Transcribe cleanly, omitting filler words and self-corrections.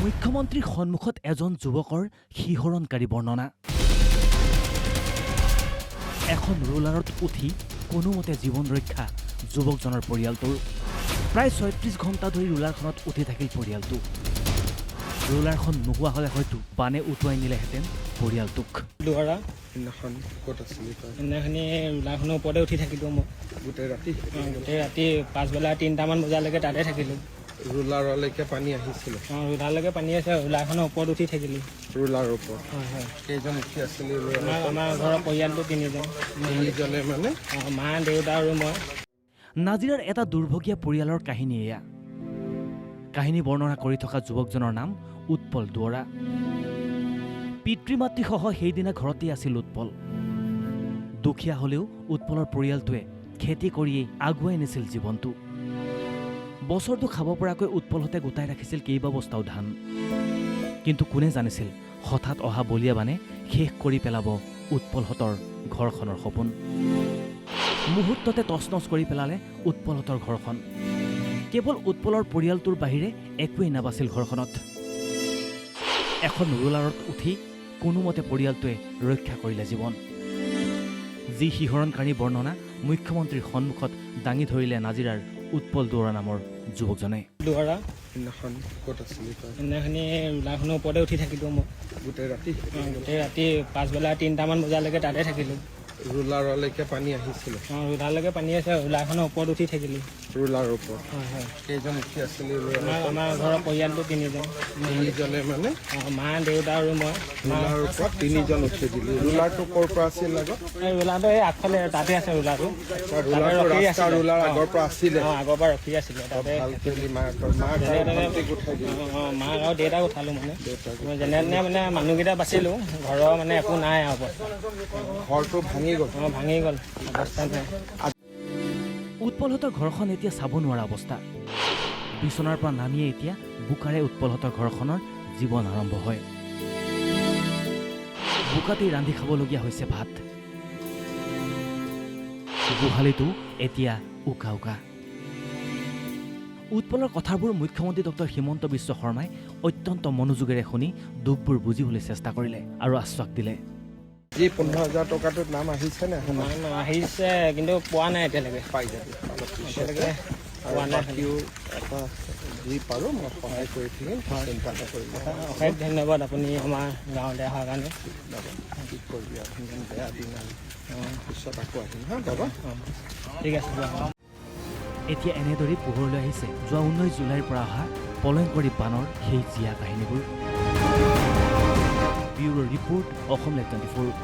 মুখ্যমন্ত্ৰীৰ সন্মুখত এজন যুৱকৰ শিহৰণকাৰী বৰ্ণনা। এখন ৰোলাৰত উঠি কোনোমতে জীৱন ৰক্ষা যুৱকজনৰ পৰিয়ালটোৰ। প্ৰায় ৩৬ ঘণ্টা ধৰি ৰোলাৰখনত উঠি থাকিল পৰিয়ালটো। ৰোলাৰখন নোহোৱা হ'লে হয়তো বানে উটুৱাই নিলেহেঁতেন পৰিয়ালটোক। সেইদিনাখনি ৰোলাৰখনৰ ওপৰতে উঠি থাকিলোঁ মই গোটেই ৰাতি পাছবেলা ৩টামান বজালৈকে তাতে থাকিলোঁ। ৰোলাৰলৈকে পানী আহিছিলে? ৰোলাৰলৈকে পানী আছে, ৰোলাৰখনৰ ওপৰত উঠি থাকিলোঁ। ৰোলাৰৰ ওপৰত? হয় হয়। কেইজন উঠি আছিলে? আমাৰ ঘৰৰ পৰিয়ালটো তিনিজন। তিনিজনে মানে? মা, দেউতা আৰু মই। নাজিৰাৰ এটা দুৰ্ভগীয়া পৰিয়ালৰ কাহিনী এয়া। কাহিনী বৰ্ণনা কৰি থকা যুৱকজনৰ নাম উৎপল দুৱৰা। পিতৃ মাতৃসহ সেইদিনা ঘৰতেই আছিল উৎপল। দুখীয়া হ'লেও উৎপলৰ পৰিয়ালটোৱে খেতি কৰিয়েই আগুৱাই নিছিল জীৱনটো। বছৰটো খাব পৰাকৈ উৎপলহঁতে গোটাই ৰাখিছিল কেইবা বস্তাও ধান। কিন্তু কোনে জানিছিল হঠাৎ অহা বলিয়া বানে শেষ কৰি পেলাব উৎপলহঁতৰ ঘৰখনৰ সপোন। মুহূৰ্ততে তছনছ কৰি পেলালে উৎপলহঁতৰ ঘৰখন। কেৱল উৎপলৰ পৰিয়ালটোৰ বাহিৰে একোৱেই নাবাছিল ঘৰখনত। এখন ৰোলাৰত উঠি কোনোমতে পৰিয়ালটোৱে ৰক্ষা কৰিলে জীৱন। যি শিহৰণকাৰী বৰ্ণনা মুখ্যমন্ত্ৰীৰ সন্মুখত দাঙি ধৰিলে নাজিৰাৰ উৎপল দুৱৰা নামৰ যুৱকজনে। সেইদিনাখনি ৰোলাৰখনৰ ওপৰতে উঠি থাকিলোঁ মই গোটেই ৰাতি পাছবেলা ৩টামান বজালৈকে তাতে থাকিলোঁ। ৰোলাৰলৈকে পানী আহিছিলে? ৰোলাৰলৈকে পানী আছে, ৰোলাৰখনৰ ওপৰত উঠি থাকিলোঁ। ৰোলাৰৰ ওপৰত? হয় হয়। কেইজন উঠি আছিলে? আমাৰ ঘৰৰ পৰিয়ালটো তিনিজন। তিনিজনে মানে? মা, দেউতা আৰু মই। ৰোলাৰৰ ওপৰত তিনিজন উঠি দিলে। ৰোলাৰটো ক'ৰ পৰা আছিল আগত? ৰোলাৰটো এই আগফালে তাতে আছে ৰোলাৰটো। ৰোলাৰ আগৰ পৰা আছিলে? আগৰ পৰা ৰখি আছিলে তাতে। মাক আৰু দেউতাক উঠালোঁ মানে। যেনে তেনে মানে মানুহকেইটা বাচিলোঁ। ঘৰৰ মানে একো নাই আৰু অৱস্থা। ঘৰটো ভাঙি গ'ল? ভাঙি গ'ল, অৱস্থা নাই। উৎপলহঁতৰ ঘৰখন এতিয়া চাব নোৱাৰা অৱস্থা। বিচনাৰ পৰা নামিয়ে এতিয়া বোকাৰে উৎপলহঁতৰ ঘৰখনৰ জীৱন আৰম্ভ হয়। বোকাতেই ৰান্ধি খাবলগীয়া হৈছে ভাত। গোহালিটো এতিয়া উকা উকা। উৎপলৰ কথাবোৰ মুখ্যমন্ত্ৰী ডক্টৰ হিমন্ত বিশ্ব শৰ্মাই অত্যন্ত মনোযোগেৰে শুনি দুখবোৰ বুজিবলৈ চেষ্টা কৰিলে আৰু আশ্বাস দিলে। এই 15,000 টকাটোত নাম আহিছে নে? আহিছে কিন্তু পোৱা নাই এতিয়ালৈকে। পাই যাবি এতিয়ালৈকে পোৱা নাই। এটা যি পাৰোঁ মই সহায় কৰি থাকিম, চিন্তা নকৰিব। অশেষ ধন্যবাদ আপুনি আমাৰ গাঁৱলৈ অহাৰ কাৰণে। কি কৰিবি আৰু ইমান বেয়া দিন আৰু পিছত আকৌ আহিম হা বাবা। ঠিক আছে। এতিয়া এনেদৰেই পোহৰলৈ আহিছে যোৱা 19 জুলাইৰ পৰা অহা পলয়ংকৰী বানৰ সেই জীয়া কাহিনীবোৰ। Bureau report, Assam live 24।